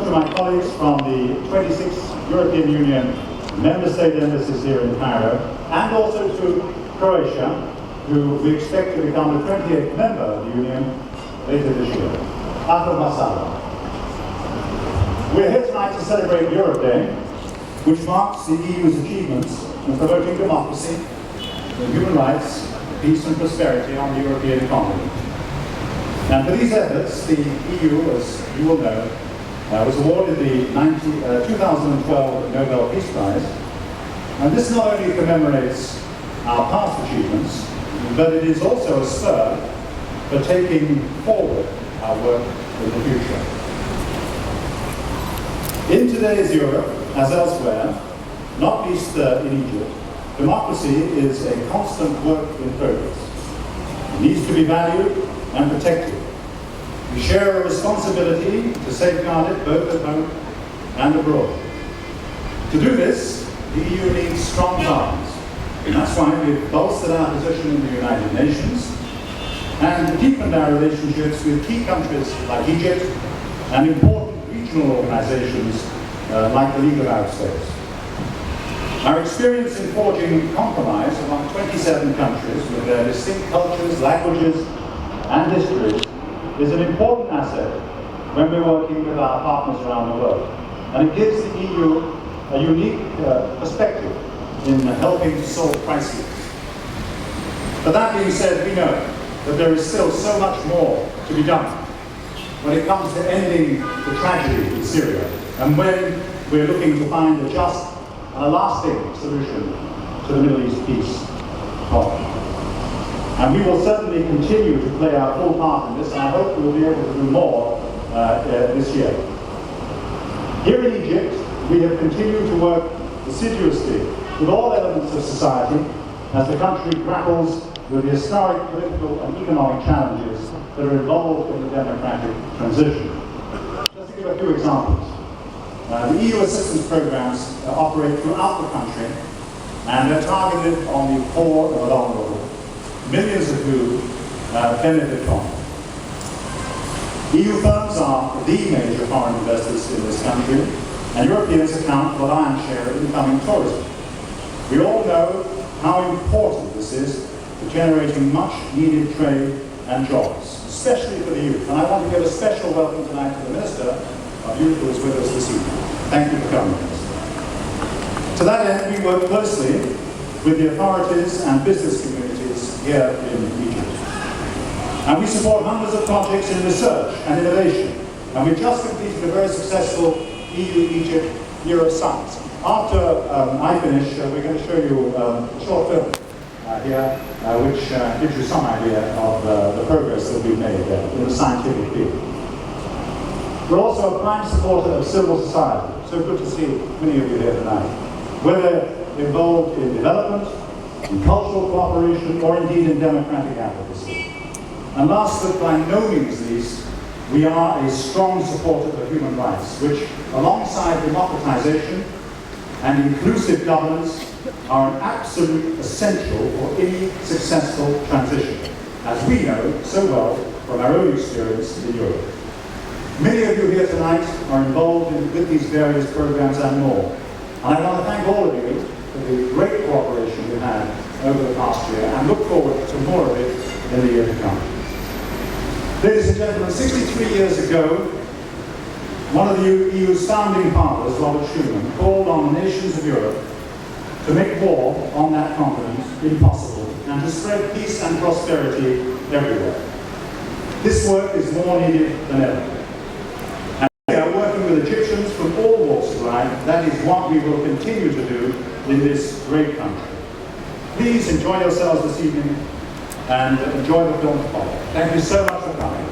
to my colleagues from the 26 European Union member state embassies here in Cairo, and also to Croatia, who we expect to become the 28th member of the Union later this year. Ahlan wa sahlan. We're here tonight to celebrate Europe Day, which marks the EU's achievements in promoting democracy, human rights, peace and prosperity on the European economy. And for these efforts, the EU, as you will know, was awarded the 2012 Nobel Peace Prize. And this not only commemorates our past achievements, but it is also a spur for taking forward our work in the future. In today's Europe, as elsewhere, not least in Egypt, democracy is a constant work in progress. It needs to be valued and protected. We share a responsibility to safeguard it both at home and abroad. To do this, the EU needs strong partners. And that's why we've bolstered our position in the United Nations and deepened our relationships with key countries like Egypt and important regional organizations like the League of Arab States. Our experience in forging compromise among 27 countries with their distinct cultures, languages, and histories is an important asset when we're working with our partners around the world. And it gives the EU a unique perspective in helping to solve crises. But that being said, we know that there is still so much more to be done when it comes to ending the tragedy in Syria, and when we're looking to find a just and a lasting solution to the Middle East peace problem. And we will certainly continue to play our full part in this, and I hope we will be able to do more this year. Here in Egypt, we have continued to work assiduously with all elements of society as the country grapples with the historic political and economic challenges that are involved in the democratic transition. Just to give a few examples. The EU assistance programs operate throughout the country, and they're targeted on the poor and the vulnerable, millions of whom benefit from them. EU firms are the major foreign investors in this country, and Europeans account for the lion's share of incoming tourism. We all know how important this is to generating much needed trade and jobs, especially for the youth. And I want to give a special welcome tonight to the Minister of Youth who is with us this evening. Thank you for coming, Minister. To that end, we work closely with the authorities and business communities here in Egypt. And we support hundreds of projects in research and innovation. And we've just completed a very successful EU-Egypt Euro Summit. After I finish, we're going to show you a short film here, which gives you some idea of the progress that we've made there in the scientific field. We're also a prime supporter of civil society. So good to see many of you here tonight. Whether involved in development, in cultural cooperation, or indeed in democratic advocacy. And last but by no means least, we are a strong supporter of human rights, which, alongside democratization and inclusive governance, are an absolute essential for any successful transition, as we know so well from our own experience in Europe. Many of you here tonight are involved with these various programs and more. And I want to thank all of you for the great cooperation we've had over the past year, and look forward to more of it in the year to come. Ladies and gentlemen, 63 years ago, one of the EU's founding fathers, Robert Schuman, called on the nations of Europe to make war on that continent impossible and to spread peace and prosperity everywhere. This work is more needed than ever. And we are working with Egyptians from all walks of life. That is what we will continue to do in this great country. Please enjoy yourselves this evening and enjoy the film to follow. Thank you so much for coming.